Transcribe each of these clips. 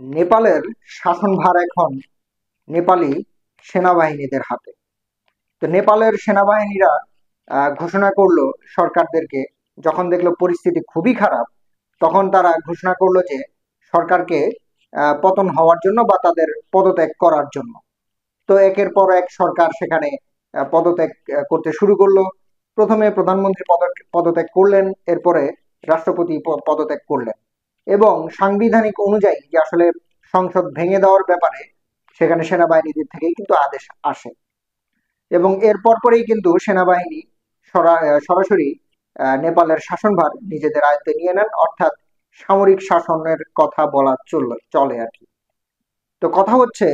নেপালের শাসনভার এখন নেপালি সেনাবাহিনীদের হাতে। তো নেপালের সেনাবাহিনীরা ঘোষণা করলো সরকারদেরকে, যখন দেখলো পরিস্থিতি খুবই খারাপ, তখন তারা ঘোষণা করলো যে সরকারকে পতন হওয়ার জন্য বা তাদের পদত্যাগ করার জন্য। তো একের পর এক সরকার সেখানে পদত্যাগ করতে শুরু করলো। প্রথমে প্রধানমন্ত্রী পদত্যাগ করলেন, এরপরে রাষ্ট্রপতি পদত্যাগ করলেন। এবং সাংবিধানিক অনুযায়ী যে আসলে সংসদ ভেঙে দেওয়ার ব্যাপারে সেখানে সেনাবাহিনীদের থেকেই কিন্তু আদেশ আসে। এবং এর পরপরেই কিন্তু সেনাবাহিনী সরাসরি নেপালের শাসনভার নিজেদের আয়ত্তে নিয়ে নেন, অর্থাৎ সামরিক শাসনের কথা বলা চলে আর কি। তো কথা হচ্ছে,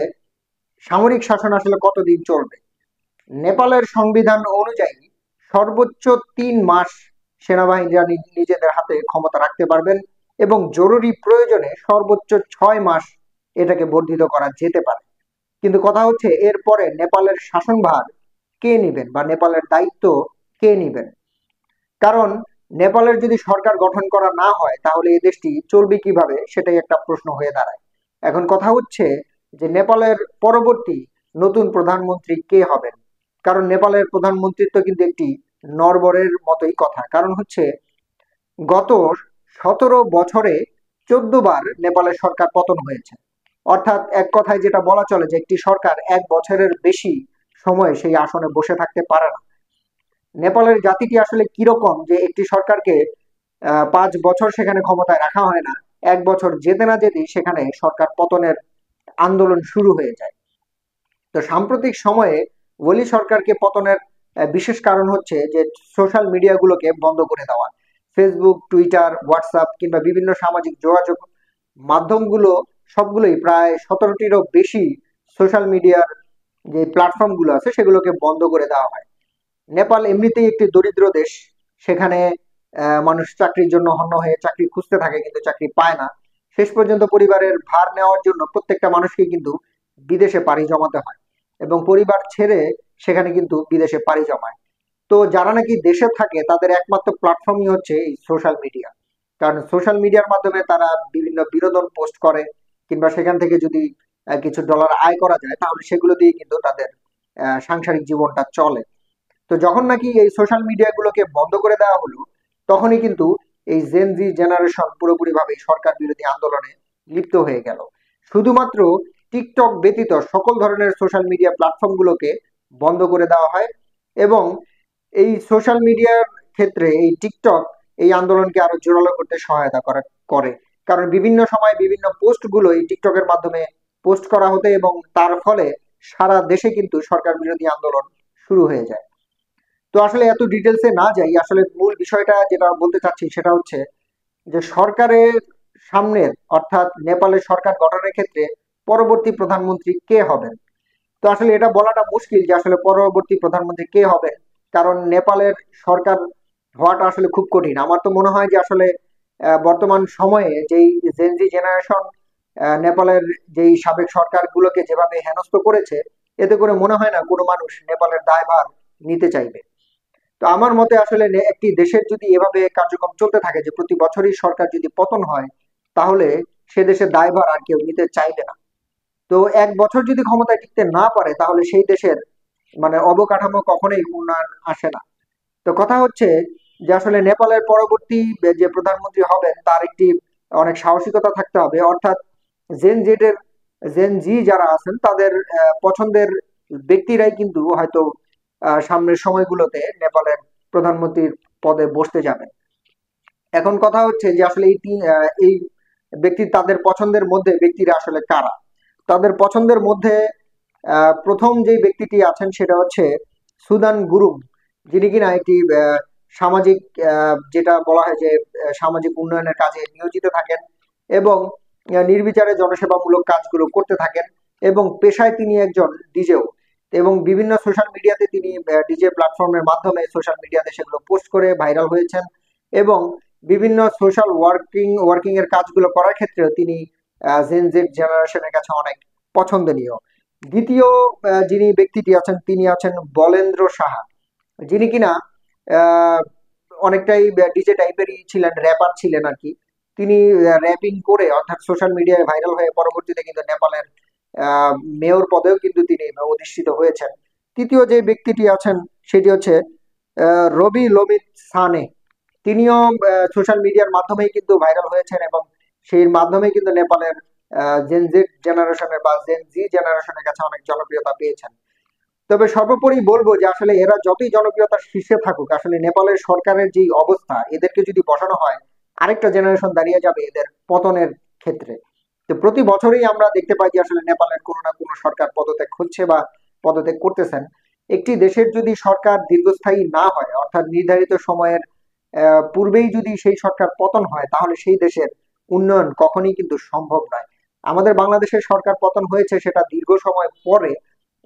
সামরিক শাসন আসলে কতদিন চলবে? নেপালের সংবিধান অনুযায়ী সর্বোচ্চ ৩ মাস সেনাবাহিনীরা নিজেদের হাতে ক্ষমতা রাখতে পারবেন, এবং জরুরি প্রয়োজনে সর্বোচ্চ ৬ মাস এটাকে বর্ধিত করা যেতে পারে। কিন্তু কথা হচ্ছে, এরপরে নেপালের শাসনভার কে নিবেন বা নেপালের দায়িত্ব কে নিবেন? কারণ নেপালের যদি সরকার গঠন করা না হয়, তাহলে এই দেশটি চলবে কিভাবে, সেটাই একটা প্রশ্ন হয়ে দাঁড়ায়। এখন কথা হচ্ছে যে নেপালের পরবর্তী নতুন প্রধানমন্ত্রী কে হবেন। কারণ নেপালের প্রধানমন্ত্রীত্ব কিন্তু একটি নরবরের মতোই কথা। কারণ হচ্ছে, গত ১৭ বছরে ১৪ বার নেপালের সরকার পতন হয়েছে। অর্থাৎ এক কথায় যেটা বলা চলে যে একটি সরকার ১ বছরের বেশি সময় সেই আসনে বসে থাকতে পারে না। নেপালের জাতিটি আসলে কিরকম যে একটি সরকারকে ৫ বছর সেখানে ক্ষমতায় রাখা হয় না, ১ বছর যেতে না যেতেই সেখানে সরকার পতনের আন্দোলন শুরু হয়ে যায়। তো সাম্প্রতিক সময়ে ওলি সরকারকে পতনের বিশেষ কারণ হচ্ছে যে সোশ্যাল মিডিয়াগুলোকে বন্ধ করে দেওয়া। ফেসবুক, টুইটার, হোয়াটসঅ্যাপ কিংবা বিভিন্ন সামাজিক যোগাযোগ মাধ্যমগুলো সবগুলোই, প্রায় ১৭টিরও বেশি সোশ্যাল মিডিয়ার যে প্ল্যাটফর্মগুলো আছে সেগুলোকে বন্ধ করে দেওয়া হয়। নেপাল এমনিতেই একটি দরিদ্র দেশ। সেখানে মানুষ চাকরির জন্য হন্য হয়ে চাকরি খুঁজতে থাকে, কিন্তু চাকরি পায় না। শেষ পর্যন্ত পরিবারের ভার নেওয়ার জন্য প্রত্যেকটা মানুষকে কিন্তু বিদেশে পাড়ি জমাতে হয়, এবং পরিবার ছেড়ে সেখানে কিন্তু বিদেশে পাড়ি জমায়। তো যারা নাকি দেশে থাকে তাদের একমাত্র প্ল্যাটফর্মই হচ্ছে এই সোশ্যাল মিডিয়া। কারণ সোশ্যাল মিডিয়ার মাধ্যমে তারা বিভিন্ন বিনোদন পোস্ট করে, কিংবা সেখান থেকে যদি কিছু ডলার আয় করা যায়, তাহলে সেগুলো দিয়ে কিন্তু তাদের সাংসারিক জীবনটা চলে। তো যখন নাকি এই সোশ্যাল মিডিয়াগুলোকে বন্ধ করে দেওয়া হলো, তখনই কিন্তু এই জেন জি জেনারেশন পুরোপুরিভাবে সরকার বিরোধী আন্দোলনে লিপ্ত হয়ে গেল। শুধুমাত্র টিকটক ব্যতীত সকল ধরনের সোশ্যাল মিডিয়া প্ল্যাটফর্মগুলোকে বন্ধ করে দেওয়া হয়। এবং এই সোশ্যাল মিডিয়ার ক্ষেত্রে এই টিকটক এই আন্দোলনকে আরো জোরালো করতে সহায়তা করে। কারণ বিভিন্ন সময় বিভিন্ন পোস্টগুলো এই টিকটকের মাধ্যমে পোস্ট করা হতো, এবং তার ফলে সারা দেশে কিন্তু সরকার বিরোধী আন্দোলন শুরু হয়ে যায়। তো আসলে এত ডিটেলসে না যাই, আসলে মূল বিষয়টা যেটা বলতে চাচ্ছি সেটা হচ্ছে যে সরকারের সামনের, অর্থাৎ নেপালের সরকার গঠনের ক্ষেত্রে পরবর্তী প্রধানমন্ত্রী কে হবেন। তো আসলে এটা বলাটা মুশকিল যে আসলে পরবর্তী প্রধানমন্ত্রী কে হবেন। কারণ নেপালের সরকার হওয়াটা আসলে খুব কঠিন। আমার তো মনে হয় যে আসলে বর্তমান সময়ে যেই জেনজি জেনারেশন নেপালের যেই সাবেক সরকারগুলোকে যেভাবে হেনস্থ করেছে, এতে করে মনে হয় না কোনো মানুষ নেপালের দায়ভার নিতে চাইবে। তো আমার মতে আসলে একটি দেশের যদি এভাবে কার্যক্রম চলতে থাকে যে প্রতি বছরই সরকার যদি পতন হয়, তাহলে সে দেশের দায়ভার আর কেউ নিতে চাইবে না। তো ১ বছর যদি ক্ষমতায় টিকতে না পারে, তাহলে সেই দেশের মানে অবকাঠামো কখনোই উন্নয়ন আসে না। তো কথা হচ্ছে যে আসলে নেপালের পরবর্তী যে প্রধানমন্ত্রী হবেন তার একটি অনেক সাহসিকতা থাকতে হবে। অর্থাৎ জেন জেডের জেন জি যারা আছেন তাদের পছন্দের ব্যক্তিরাই কিন্তু হয়তো সামনের সময়গুলোতে নেপালের প্রধানমন্ত্রীর পদে বসতে যাবেন। এখন কথা হচ্ছে যে আসলে এই ব্যক্তি, তাদের পছন্দের মধ্যে ব্যক্তিরা আসলে কারা? তাদের পছন্দের মধ্যে প্রথম যে ব্যক্তিটি আছেন সেটা হচ্ছে সুদান গুরুং, যিনি কিনা একটি সামাজিক, যেটা বলা হয় যে সামাজিক উন্নয়নের কাজে নিয়োজিত থাকেন, এবং নির্বিচারে জনসেবামূলক কাজগুলো করতে থাকেন। এবং পেশায় তিনি একজন ডিজেও, এবং বিভিন্ন সোশ্যাল মিডিয়াতে তিনি ডিজে প্ল্যাটফর্মের মাধ্যমে সোশ্যাল মিডিয়াতে সেগুলো পোস্ট করে ভাইরাল হয়েছেন। এবং বিভিন্ন সোশ্যাল ওয়ার্কিং এর কাজগুলো করার ক্ষেত্রেও তিনি জেন জেড জেনারেশনের কাছে অনেক পছন্দনীয়। দ্বিতীয় যিনি ব্যক্তিটি আছেন তিনি আছেন বলেন্দ্র সাহা, যিনি কিনা আহ, অনেকটাই ডিজে টাইপেরই ছিলেন, র্যাপার ছিলেন আর কি। তিনি র্যাপিং করে অর্থাৎ সোশ্যাল মিডিয়ায় ভাইরাল হয়ে পরবর্তীতে কিন্তু নেপালের মেয়র পদেও কিন্তু তিনি অধিষ্ঠিত হয়েছেন। তৃতীয় যে ব্যক্তিটি আছেন সেটি হচ্ছে রবি লোমিত সানে। তিনিও সোশ্যাল মিডিয়ার মাধ্যমেই কিন্তু ভাইরাল হয়েছেন এবং সেই মাধ্যমে কিন্তু নেপালের জেন জেড জেনারেশনের বা জেন জি জেনারেশনের কাছে অনেক জনপ্রিয়তা পেয়েছেন। তবে সর্বোপরি বলবো যে আসলে এরা যতই জনপ্রিয়তার শীর্ষে থাকুক, আসলে নেপালের সরকারের যে অবস্থা, এদেরকে যদি বসানো হয় আরেকটা জেনারেশন দাঁড়িয়ে যাবে এদের পতনের ক্ষেত্রে। তো প্রতি বছরই আমরা দেখতে পাই যে আসলে নেপালের কোনো না কোনো সরকার পদত্যাগ হচ্ছে বা পদত্যাগ করতেছেন। একটি দেশের যদি সরকার দীর্ঘস্থায়ী না হয়, অর্থাৎ নির্ধারিত সময়ের পূর্বেই যদি সেই সরকার পতন হয়, তাহলে সেই দেশের উন্নয়ন কখনোই কিন্তু সম্ভব নয়। আমাদের বাংলাদেশের সরকার পতন হয়েছে সেটা দীর্ঘ সময় পরে,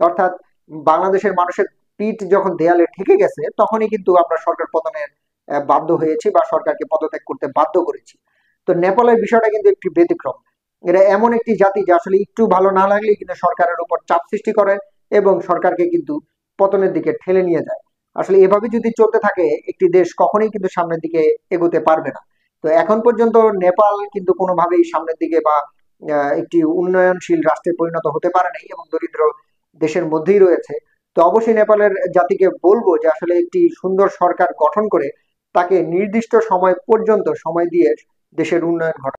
অর্থাৎ বাংলাদেশের মানুষের পিঠ যখন দেয়ালে ঠেকে গেছে তখনই কিন্তু আমরা সরকার পতনের বাধ্য হয়েছি বা সরকারকে পদত্যাগ করতে বাধ্য করেছি। তো নেপালের বিষয়টা কিন্তু একটি ব্যতিক্রম। এরা এমন একটি জাতি যে আসলে একটু ভালো না লাগলেই কিন্তু সরকারের উপর চাপ সৃষ্টি করে এবং সরকারকে কিন্তু পতনের দিকে ঠেলে নিয়ে যায়। আসলে এভাবে যদি চলতে থাকে একটি দেশ কখনোই কিন্তু সামনের দিকে এগোতে পারবে না। তো এখন পর্যন্ত নেপাল কিন্তু কোনোভাবেই সামনের দিকে বা একটি উন্নয়নশীল রাষ্ট্রে পরিণত হতে পারে নাই এবং দরিদ্র দেশের মধ্যেই রয়েছে। তো অবশ্যই নেপালের জাতিকে বলবো যে আসলে একটি সুন্দর সরকার গঠন করে তাকে নির্দিষ্ট সময় পর্যন্ত সময় দিয়ে দেশের উন্নয়ন ঘটাতে